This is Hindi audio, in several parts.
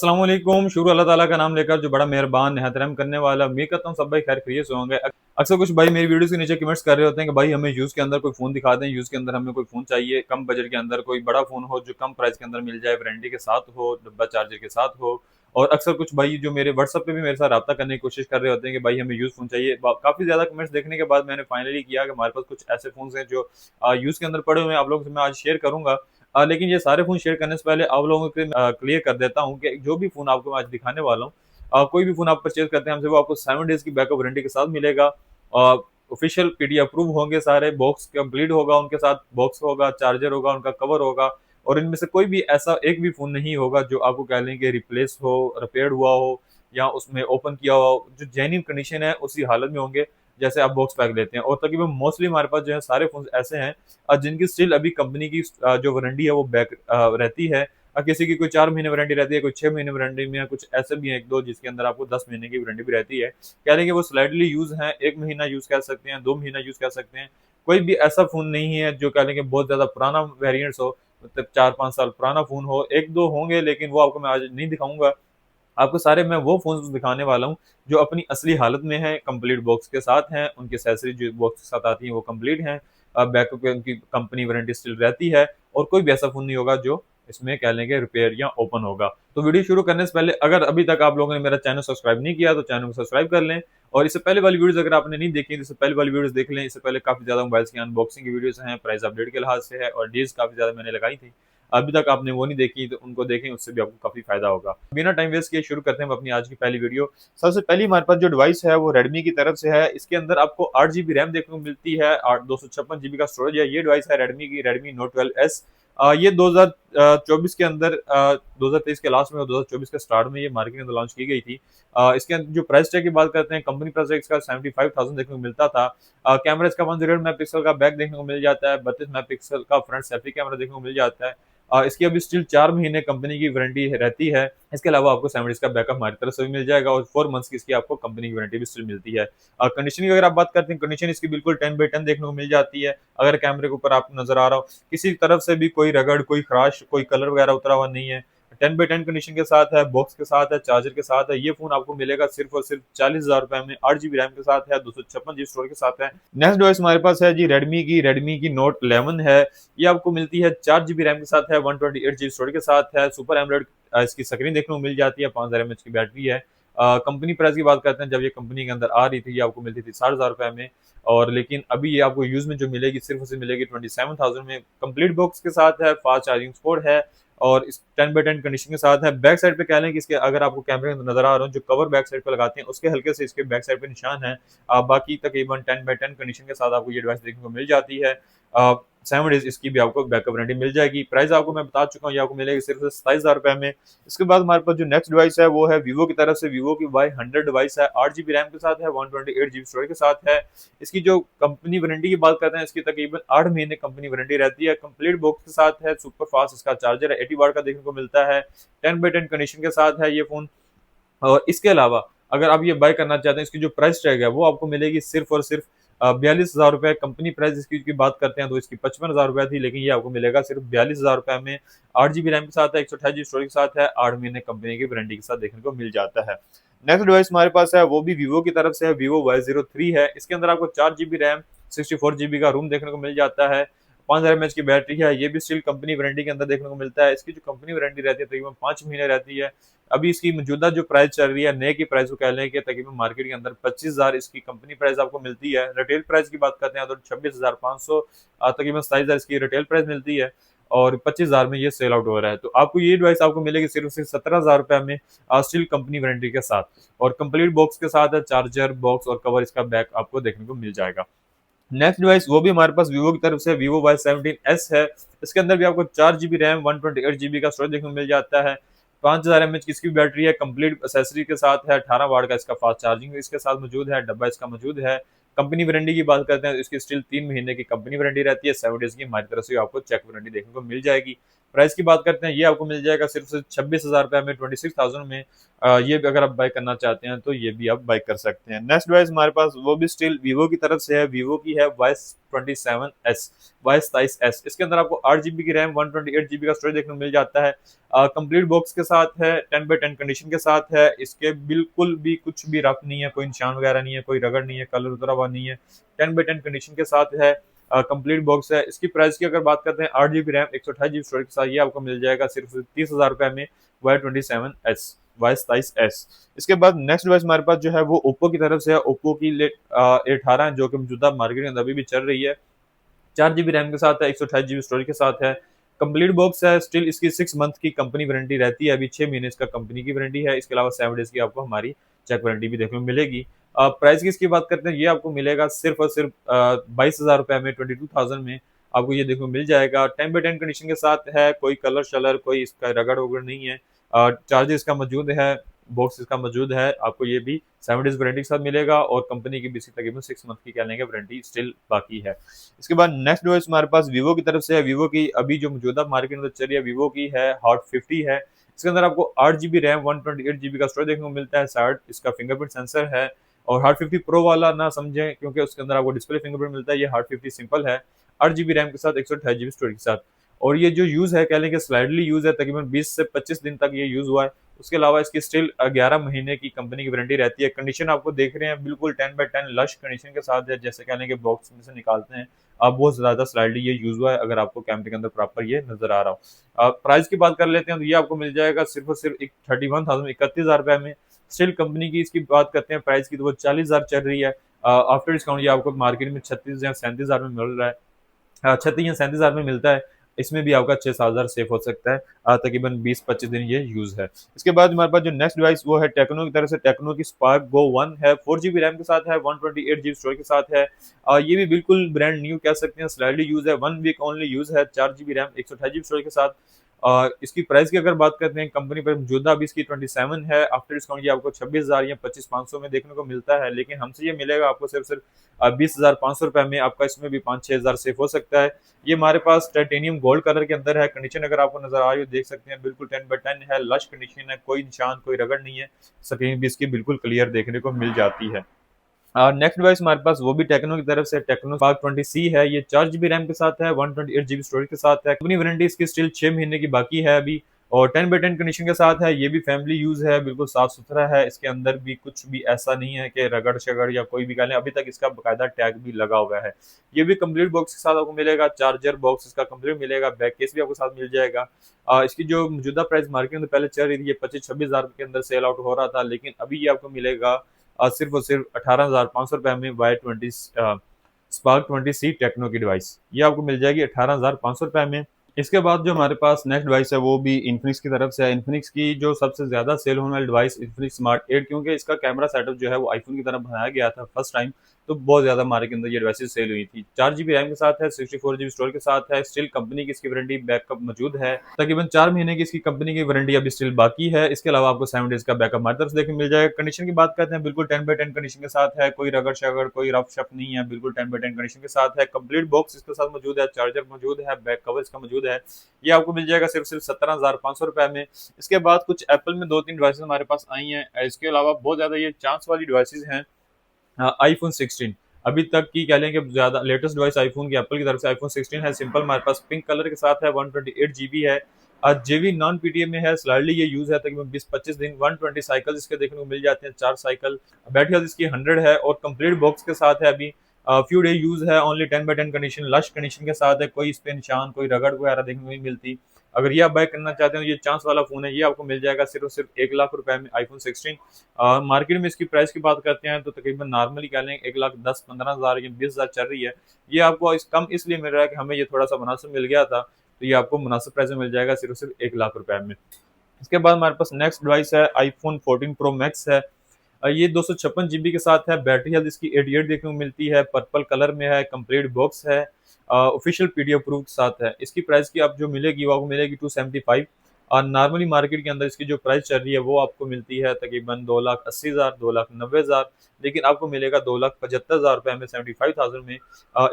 अस्सलाम वालेकुम। शुक्र अल्लाह ताला का नाम लेकर जो बड़ा मेहरबान निहायत रहम करने वाला। उम्मीद करता हूँ सब भाई खैर खैरियत से होंगे। अक्सर कुछ भाई मेरी वीडियोस के नीचे कमेंट्स कर रहे होते हैं कि भाई हमें यूज़ के अंदर कोई फ़ोन दिखा दें, यूज़ के अंदर हमें कोई फ़ोन चाहिए, कम बजट के अंदर कोई बड़ा फ़ोन हो जो कम प्राइस के अंदर मिल जाए, वारंटी के साथ हो, डब्बा चार्जर के साथ हो। और अक्सर कुछ भाई जो मेरे व्हाट्सएप पे भी मेरे साथ राब्ता करने की कोशिश कर रहे होते हैं कि भाई हमें यूज़ फ़ोन चाहिए। काफ़ी ज़्यादा कमेंट्स देखने के बाद मैंने फाइनली किया कि हमारे पास कुछ ऐसे फ़ोन्स हैं जो यूज़ के अंदर पड़े हुए हैं, आप लोगों से मैं आज शेयर करूँगा। लेकिन ये सारे फ़ोन शेयर करने से पहले आप लोगों के क्लियर कर देता हूँ कि जो भी फ़ोन आपको मैं आज दिखाने वाला हूँ, कोई भी फ़ोन आप परचेज़ करते हैं हमसे, वो आपको 7 डेज़ की बैकअप वारंटी के साथ मिलेगा। ऑफ़िशियल पीडी अप्रूव होंगे सारे, बॉक्स कंप्लीट होगा, उनके साथ बॉक्स होगा, चार्जर होगा, उनका कवर होगा और इनमें से कोई भी ऐसा एक भी फ़ोन नहीं होगा जो आपको कह लें कि रिप्लेस हो, रिपेयर्ड हुआ हो या उसमें ओपन किया हुआ हो। जो जेन्युइन कंडीशन है उसी हालत में होंगे जैसे आप बॉक्स पैक लेते हैं। और तकरीबन मोस्टली हमारे पास जो है सारे फ़ोन्स ऐसे हैं जिनकी स्टिल अभी कंपनी की जो वारंटी है वो रहती है। किसी की कोई 4 महीने वारंटी रहती है, कोई 6 महीने वारंटी में है, कुछ ऐसे भी हैं 1-2 जिसके अंदर आपको 10 महीने की वारंटी भी रहती है। कह लें कि वो स्लाइटली यूज़ हैं, 1 महीना यूज़ कह सकते हैं, 2 महीना यूज़ कह सकते हैं। कोई भी ऐसा फ़ोन नहीं है जो कह लें कि बहुत ज़्यादा पुराना वेरिएंट्स हो, मतलब 4-5 साल पुराना फ़ोन हो, 1-2 होंगे लेकिन वो आपको मैं आज नहीं दिखाऊँगा। आपको सारे मैं वो फ़ोन्स दिखाने वाला हूँ, जो अपनी असली हालत में हैं, कंप्लीट बॉक्स के साथ हैं, उनकी एक्सेसरीज़ जो बॉक्स के साथ आती हैं वो कंप्लीट हैं। बैकअप पे उनकी कंपनी वारंटी स्टिल रहती है और कोई भी ऐसा फ़ोन नहीं होगा जो इसमें कह लें कि रिपेयर या ओपन होगा। तो वीडियो शुरू करने से पहले अगर अभी तक आप लोगों ने मेरा चैनल सब्सक्राइब नहीं किया तो चैनल को सब्सक्राइब कर लें और इससे पहले वाली वीडियोज़ अगर आपने नहीं देखी, तो इससे पहले वाली वीडियोज़ देख लें। इससे पहले काफ़ी ज़्यादा मोबाइल्स की अनबॉक्सिंग की वीडियोज़ हैं, प्राइस अपडेट के लिहाज से है और डील्स काफ़ी ज़्यादा मैंने लगाई थी। अभी तक आपने वो नहीं देखी तो उनको देखें, उससे भी आपको काफ़ी फ़ायदा होगा। बिना टाइम वेस्ट किए शुरू करते हैं हम अपनी आज की पहली वीडियो। सबसे पहली हमारे पास जो डिवाइस है वो रेडमी की तरफ से है। इसके अंदर आपको 8 जीबी रैम देखने को मिलती है, 256 जीबी का स्टोरेज है। ये डिवाइस है रेडमी की रेडमी नोट 12S। ये 2024 के अंदर 2023 के लास्ट में और 2024 के स्टार्ट में ये मार्केट के अंदर लॉन्च की गई थी। इसके अंदर जो प्राइस टैग की बात करते हैं, कंपनी प्राइस टैग इसका 75,000 देखने को मिलता था। कैमरा इसका 108 मेगापिक्सल का बैक देखने को मिल जाता है, 32 मेगापिक्सल का फ्रंट सेल्फी कैमरा देखने को मिल जाता है। इसकी अभी स्टिल 4 महीने कंपनी की वारंटी रहती है। इसके अलावा आपको 7 डेज़ का बैकअप हमारी तरफ से भी मिल जाएगा और 4 मंथ्स की इसकी आपको कंपनी की वारंटी भी स्टिल मिलती है। कंडीशन की अगर आप बात करते हैं, कंडीशन इसकी बिल्कुल 10 बाई 10 देखने को मिल जाती है। अगर कैमरे के ऊपर आपको नज़र आ रहा हो, किसी तरफ से भी कोई रगड़, कोई खराश, कोई कलर वगैरह उतरा हुआ नहीं है। 10 बाई 10 कंडीशन के साथ है, बॉक्स के साथ है, चार्जर के साथ है। ये फ़ोन आपको मिलेगा सिर्फ़ और सिर्फ़ 40,000 में, 8 जीबी रैम के साथ है, 256 जीबी स्टोरेज के साथ है। नेक्स्ट डिवाइस हमारे पास है जी रेडमी की नोट 11 है। ये आपको मिलती है 4 जीबी रैम के साथ है, 128 जीबी स्टोरेज के साथ है, सुपर एमोलेड इसकी स्क्रीन देखने को मिल जाती है, 5000 एमएच की बैटरी है। कंपनी प्राइस की बात करते हैं, जब ये कंपनी के अंदर आ रही थी, ये आपको मिलती थी 60,000 में और लेकिन अभी ये आपको यूज़ में जो मिलेगी सिर्फ और सिर्फ मिलेगी 27,000 में। कंप्लीट बॉक्स के साथ है, फास्ट चार्जिंग सपोर्ट है और इस 10 बाई 10 कंडीशन के साथ है। बैक साइड पे कह लें कि इसके अगर आपको कैमरे में नज़र आ रहा हो, जो कवर बैक साइड पे लगाते हैं, उसके हल्के से इसके बैक साइड पे निशान है। बाकी तकरीबन 10 बाई 10 कंडीशन के साथ आपको ये डिवाइस देखने को मिल जाती है। 7 डेज़ इसकी भी आपको बैकअप वारंटी मिल जाएगी। प्राइस आपको मैं बता चुका हूँ, ये आपको मिलेगी सिर्फ 27,000 में। इसके बाद हमारे पास जो नेक्स्ट डिवाइस है वो है वीवो की तरफ से, वीवो की Y100 डिवाइस है, 8 जीबी रैम के साथ है, 128 जीबी स्टोरेज के साथ है। इसकी जो कंपनी वारंटी की बात करते हैं, इसकी तकरीबन 8 महीने कंपनी वारंटी रहती है। कंप्लीट बॉक्स के साथ है, सुपर फास्ट इसका चार्जर है, 80 वाट का देखने को मिलता है, 10 बाई 10 कंडीशन के साथ है ये फ़ोन। और इसके अलावा अगर आप ये बाय करना चाहते हैं, इसकी जो प्राइस टैग है वो आपको मिलेगी सिर्फ और सिर्फ 42,000 कंपनी प्राइस इसकी की बात करते हैं तो इसकी 55,000 थी, लेकिन ये आपको मिलेगा सिर्फ 42,000 में। 8 जीबी रैम के साथ है, 128 जीबी स्टोरेज के साथ है, 8 महीने कंपनी की वारंटी के साथ देखने को मिल जाता है। नेक्स्ट डिवाइस हमारे पास है वो भी वीवो की तरफ से है, वीवो Y03 है। इसके अंदर आपको 4 जीबी रैम, 64 जीबी का रोम देखने को मिल जाता है, 5000 एमएच की बैटरी है। ये भी स्टिल कंपनी वारंटी के अंदर देखने को मिलता है। इसकी जो कंपनी वारंटी रहती है तकरीबन 5 महीने रहती है। अभी इसकी मौजूदा जो प्राइस चल रही है, नए की प्राइस को कह लें कि तकरीबन मार्केट के अंदर 25,000 इसकी कंपनी प्राइस आपको मिलती है। रिटेल प्राइस की बात करते हैं तो 26,500 तकरीबन 27,000 इसकी रिटेल प्राइस मिलती है और 25,000 में ये सेल आउट हो रहा है। तो आपको ये डिवाइस आपको मिलेगी सिर्फ सिर्फ 17,000 में, स्टिल कंपनी वारंटी के साथ और कंप्लीट बॉक्स के साथ है, चार्जर बॉक्स और कवर इसका बैक आपको देखने को मिल जाएगा। नेक्स्ट डिवाइस वो भी हमारे पास वीवो की तरफ से वीवो Y17S है। इसके अंदर भी आपको 4 जीबी रैम, 128 जीबी का स्टोरेज देखने को मिल जाता है, 5000 एमएच की इसकी बैटरी है, कंप्लीट एक्सेसरी के साथ है, 18 वाट का इसका फास्ट चार्जिंग इसके साथ मौजूद है, डब्बा इसका मौजूद है। कंपनी वारंटी की बात करते हैं तो इसकी स्टिल 3 महीने की कंपनी वारंटी रहती है, 7 डेज की हमारी तरफ से आपको चेक वारंटी देखने को मिल जाएगी। प्राइस की बात करते हैं, ये आपको मिल जाएगा सिर्फ 26,000 रुपये में, 26,000 में। ये भी अगर आप बाय करना चाहते हैं तो ये भी आप बाय कर सकते हैं। नेक्स्ट डिवाइस हमारे पास वो भी स्टिल वीवो की तरफ से है, वीवो की है Y27S, Y27S। इसके अंदर आपको 8 GB की रैम, 128 GB का स्टोरेज देखने को मिल जाता है। कंप्लीट बॉक्स के साथ है, 10x10 कंडीशन के साथ है। इसके बिल्कुल भी कुछ भी रफ नहीं है, कोई निशान वगैरह नहीं है, कोई रगड़ नहीं है, कलर उतरा हुआ नहीं है, 10x10 कंडीशन के साथ है। कंप्लीट बॉक्स है। इसकी प्राइस की अगर बात करते हैं, 8 GB रैम, 128 GB स्टोरेज के साथ, ये आपको मिल जाएगा सिर्फ 30,000 रुपये में, Y27S। इसके बाद नेक्स्ट डिवाइस हमारे पास जो है वो ओप्पो की तरफ से है, ओप्पो की A18, जो कि मौजूदा मार्केट के अंदर अभी भी चल रही है। 4 GB रैम के साथ है, 128 GB स्टोरेज के साथ है। कंप्लीट बॉक्स है। स्टिल इसकी 6 मंथ की कंपनी वारंटी रहती है, अभी 6 महीने इसका कंपनी की वारंटी है। इसके अलावा 7 डेज की आपको हमारी चेक वारंटी भी देखने को मिलेगी। प्राइस की इसकी बात करते हैं, ये आपको मिलेगा सिर्फ और सिर्फ 22,000 रुपये में, 22,000 में आपको ये देखने को मिल जाएगा। 10x10 कंडीशन के साथ है, कोई कलर शलर, कोई इसका रगड़ वगड़ नहीं है। चार्जर इसका मौजूद है, बॉक्स इसका मौजूद है। आपको ये भी 7 डेज वारंटी के साथ मिलेगा, और कंपनी की भी इसकी तकरीबन 6 मंथ की कह लेंगे वारंटी स्टिल बाकी है। इसके बाद नेक्स्ट डिवाइस हमारे पास वीवो की तरफ से है। वीवो की अभी जो मौजूदा मार्केट में चल रही है, वीवो की है हॉट 50 है। इसके अंदर आपको 8 GB रैम, 128 GB का स्टोरेज देखने को मिलता है। 60 इसका फिंगरप्रिंट सेंसर है। और हॉट 50 प्रो वाला ना समझें, क्योंकि उसके अंदर आपको डिस्प्ले फिंगरप्रिंट मिलता है। ये हॉट 50 सिंपल है, 8 GB रैम के साथ, 128 GB स्टोरेज के साथ। और ये जो यूज है, कह लें कि स्लाइडली यूज है, तकरीबन 20 से 25 दिन तक ये यूज हुआ है। उसके अलावा इसकी स्टिल 11 महीने की कंपनी की वारंटी रहती है। कंडीशन आपको देख रहे हैं, बिल्कुल 10x10 लश कंडीशन के साथ है, जैसे कह लें कि बॉक्स में से निकालते हैं। अब बहुत ज्यादा स्लाइडली ये यूज हुआ है, अगर आपको कैमरे के अंदर प्रॉपर ये नजर आ रहा हो। प्राइस की बात कर लेते हैं, तो ये आपको मिल जाएगा सिर्फ और सिर्फ 31,000, 31,000 रुपये में। स्टिल कंपनी की इसकी बात करते हैं प्राइस की, तो वो 40,000 चल रही है। आफ्टर डिस्काउंट ये आपको मार्केट में 36 या 37,000 में मिल रहा है। 36 या 37,000 में मिलता है। इसमें भी आपका 6-7,000 सेव हो सकता है। तकरीबन 20-25 दिन ये यूज है। इसके बाद हमारे पास जो नेक्स्ट डिवाइस वो है टेक्नो की तरफ से, टेक्नो की स्पार्क गो 1 है। 4 GB रैम के साथ है, 128 GB स्टोरेज के साथ है। ये भी बिल्कुल ब्रांड न्यू कह सकते हैं, स्लाइडली यूज है, 1 वीक ओनली यूज है। 4 GB रैम, 128 GB स्टोरेज के साथ। इसकी प्राइस की अगर बात करते हैं, कंपनी पर मौजूदा अभी इसकी 27 है। आफ्टर डिस्काउंट ये आपको 26,000 या 25,500 में देखने को मिलता है, लेकिन हमसे ये मिलेगा आपको सिर्फ 20,500 रुपये में। आपका इसमें भी 5-6 हज़ार सेव हो सकता है। ये हमारे पास टाइटेनियम गोल्ड कलर के अंदर है। कंडीशन अगर आपको नजर आ रही हो, देख सकते हैं, बिल्कुल 10x10 है, लश कंडीशन है, कोई निशान, कोई रगड़ नहीं है। स्क्रीन भी इसकी बिल्कुल क्लियर देखने को मिल जाती है। नेक्स्ट डिवाइस हमारे पास वो भी टेक्नो की तरफ से, टेक्नो स्पार्क 20C है। ये 4 GB रैम के साथ है, 128 GB स्टोरेज के साथ है। कंपनी वारंटी इसकी स्टिल 6 महीने की बाकी है अभी। और 10x10 कंडीशन के साथ है। ये भी फैमिली यूज है, बिल्कुल साफ सुथरा है। इसके अंदर भी कुछ भी ऐसा नहीं है कि रगड़ शगड़ या कोई भी गालें, अभी तक इसका बकायदा टैग भी लगा हुआ है। ये भी कंप्लीट बॉक्स के साथ आपको मिलेगा। चार्जर बॉक्स इसका कंप्लीट मिलेगा, बैक केस भी आपको साथ मिल जाएगा। इसकी जो मौजूदा प्राइस मार्केट में पहले चल रही थी, ये 25-26 हज़ार के अंदर सेल आउट हो रहा था, लेकिन अभी ये आपको मिलेगा सिर्फ और सिर्फ 18,500 रुपये में। Y20 स्पार्क 20C टेक्नो की डिवाइस ये आपको मिल जाएगी 18,500 रुपये में। इसके बाद जो हमारे पास नेक्स्ट डिवाइस है वो भी इन्फिनिक्स की तरफ से है। इन्फिनिक्स की जो सबसे ज्यादा सेल होने वाली डिवाइस इन्फिनिक्स स्मार्ट 8, क्योंकि इसका कैमरा सेटअप जो है वो आईफोन की तरह बनाया गया था फर्स्ट टाइम, तो बहुत ज्यादा मार्केट के अंदर ये डिवाइसेस सेल हुई थी। 4 GB रैम के साथ है, 64 GB स्टोरेज के साथ है। स्टिल कंपनी की इसकी वारंटी बैकअप मौजूद है, तकरीबन 4 महीने की इसकी कंपनी की वारंटी अभी स्टिल बाकी है। इसके अलावा आपको 7 डेज का बैकअप हमारी तरफ से देखने मिल जाएगा। कंडीशन की बात करते हैं, बिल्कुल 10x10 कंडीशन के साथ है, कोई रगड़ शगड़, कोई रफ शफ नहीं है, बिल्कुल 10x10 कंडीशन के साथ है। कंप्लीट बॉक्स इसके साथ मौजूद है, चार्जर मौजूद है, बैक कवर इसका मौजूद है। ये आपको मिल जाएगा सिर्फ 17,500 रुपये में। इसके बाद कुछ एप्पल में 2-3 डिवाइसेस हमारे पास आई हैं। इसके अलावा बहुत ज्यादा ये चांस वाली डिवाइसेस हैं। आईफोन 16 अभी तक की कह लें कि ज्यादा लेटेस्ट डिवाइस आईफोन की एप्पल की तरफ से आईफोन 16 है। सिंपल हमारे पास पिंक कलर के साथ है, 128 GB है। जेवी नॉन पीटीए में है, स्लाइडली ये यूज है, तकरीबन 20-25 दिन। 120 साइकिल इसके देखने को मिल जाते हैं, 4 साइकिल। बैटरी हेल्थ इसकी 100 है, और कंप्लीट बॉक्स के साथ है। अभी फ्यू डे यूज है, only 10x10 condition, lush condition के साथ है। कोई इस पे निशान, कोई रगड़ वगैरह देखने को नहीं मिलती। अगर ये आप बाय करना चाहते हैं तो ये चांस वाला फोन है, ये आपको मिल जाएगा सिर्फ और सिर्फ 1 लाख रुपए में, आईफोन 16। मार्केट में इसकी प्राइस की बात करते हैं तो तकरीबन नॉर्मली कह लें 1,10,15,000 या 20,000 चल रही है। ये आपको कम इसलिए मिल रहा है कि हमें ये थोड़ा सा मुनासिब मिल गया था, तो ये आपको मुनासिब प्राइस में मिल जाएगा सिर्फ और सिर्फ 1 लाख रुपए में। इसके बाद हमारे पास नेक्स्ट डिवाइस है, आईफोन 14 प्रो मैक्स है। ये 256 GB के साथ है। बैटरी हेल्थ इसकी 88 देखने को मिलती है, पर्पल कलर में है, कंप्लीट बॉक्स है, ऑफिशियल पीडीएफ प्रूफ के साथ है। इसकी प्राइस की आप जो मिलेगी वो आपको मिलेगी 275। और नॉर्मली मार्केट के अंदर इसकी जो प्राइस चल रही है वो आपको मिलती है तकरीबन 2,80,000, 2,90,000, लेकिन आपको मिलेगा 2,75,000 रुपये में, 75,000 में।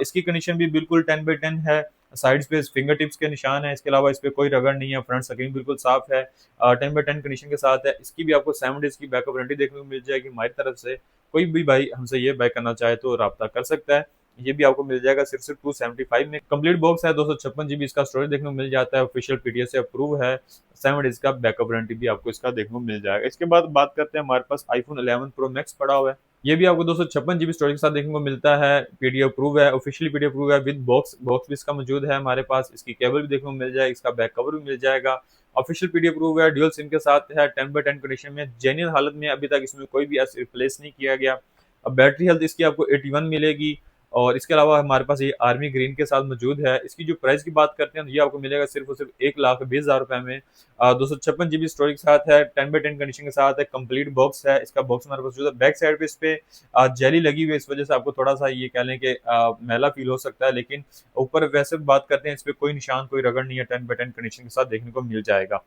इसकी कंडीशन भी बिल्कुल 10/10 है। साइड्स पे फिंगर टिप्स के निशान है, इसके अलावा इस पे कोई रगड़ नहीं है, फ्रंट स्क्रीन बिल्कुल साफ है, 10/10 कंडीशन के साथ है। इसकी भी आपको 7 डेज की बैकअप वारंटी देखने को मिल जाएगी हमारी तरफ से। कोई भी भाई हमसे ये बाय करना चाहे तो राब्ता कर सकता है। ये भी आपको मिल जाएगा सिर्फ 275 में। कंप्लीट बॉक्स है, 256 GB इसका स्टोरेज देखने को मिल जाता है, ऑफिशियल पीडीएफ से अप्रूव है, 7 डेज का बैकअप वारंटी भी आपको इसका देखने को मिल जाएगा। इसके बाद बात करते हैं, हमारे पास आईफोन 11 प्रो मैक्स पड़ा हुआ है। ये भी आपको 256 GB स्टोरेज के साथ देखने को मिलता है, पीडीएफ अप्रूव है, ऑफिशियली पीडीएफ अप्रूव है, विद बॉक्स बॉक्स भी इसका मौजूद है हमारे पास। इसकी केबल भी देखने को मिल जाएगी, इसका बैक कवर भी मिल जाएगा, ऑफिशियल पीडीएफ अप्रूव है, ड्यूल सिम के साथ है, 10/10 कंडीशन में, जेन्युइन हालत में, अभी तक इसमें कोई भी ऐसे रिप्लेस नहीं किया गया। अब बैटरी हेल्थ इसकी आपको 81 मिलेगी, और इसके अलावा हमारे पास ये आर्मी ग्रीन के साथ मौजूद है। इसकी जो प्राइस की बात करते हैं तो ये आपको मिलेगा सिर्फ और सिर्फ 1,20,000 रुपए में। 256 GB स्टोरेज के साथ है, 10/10 कंडीशन के साथ है, कंप्लीट बॉक्स है। इसका बॉक्स हमारे पास मौजूद है। बैक साइड पे इस पे जेली लगी हुई है, इस वजह से आपको थोड़ा सा ये कह लें कि मैला फील हो सकता है, लेकिन ऊपर वैसे बात करते हैं इस पे कोई निशान कोई रगड़ नहीं है, 10/10 कंडीशन के साथ देखने को मिल जाएगा।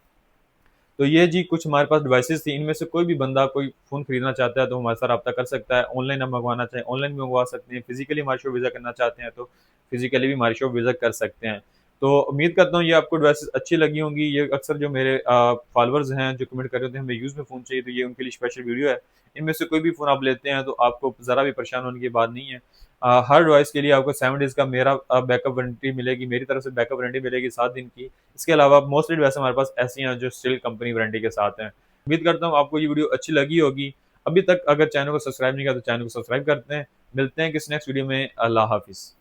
तो ये जी कुछ हमारे पास डिवाइसेस थी, इनमें से कोई भी बंदा कोई फ़ोन खरीदना चाहता है तो हमारे साथ रब्ता कर सकता है। ऑनलाइन हम मंगवाना चाहें ऑनलाइन भी मंगवा सकते हैं, फिजिकली हमारी शॉप विजिट करना चाहते हैं तो फिजिकली भी हमारी शॉप विजिट कर सकते हैं। तो उम्मीद करता हूँ ये आपको डिवाइसेस अच्छी लगी होंगी। ये अक्सर जो मेरे फॉलोअर्स हैं जो कमेंट कर रहे होते हैं हमें यूज़ में फ़ोन चाहिए, तो ये उनके लिए स्पेशल वीडियो है। इनमें से कोई भी फ़ोन आप लेते हैं तो आपको ज़रा भी परेशान होने की बात नहीं है। हर डिवाइस के लिए आपको 7 डेज़ का मेरा बैकअप वारंटी मिलेगी, मेरी तरफ से बैकअप वारंटी मिलेगी 7 दिन की। इसके अलावा मोस्टली डिवाइस हमारे पास ऐसी हैं जो स्टिल कंपनी वारंटी के साथ हैं। उम्मीद करता हूँ आपको ये वीडियो अच्छी लगी होगी। अभी तक अगर चैनल को सब्सक्राइब नहीं किया तो चैनल को सब्सक्राइब करते हैं। मिलते हैं किसी नेक्स्ट वीडियो में। अल्लाह हाफ़िज़।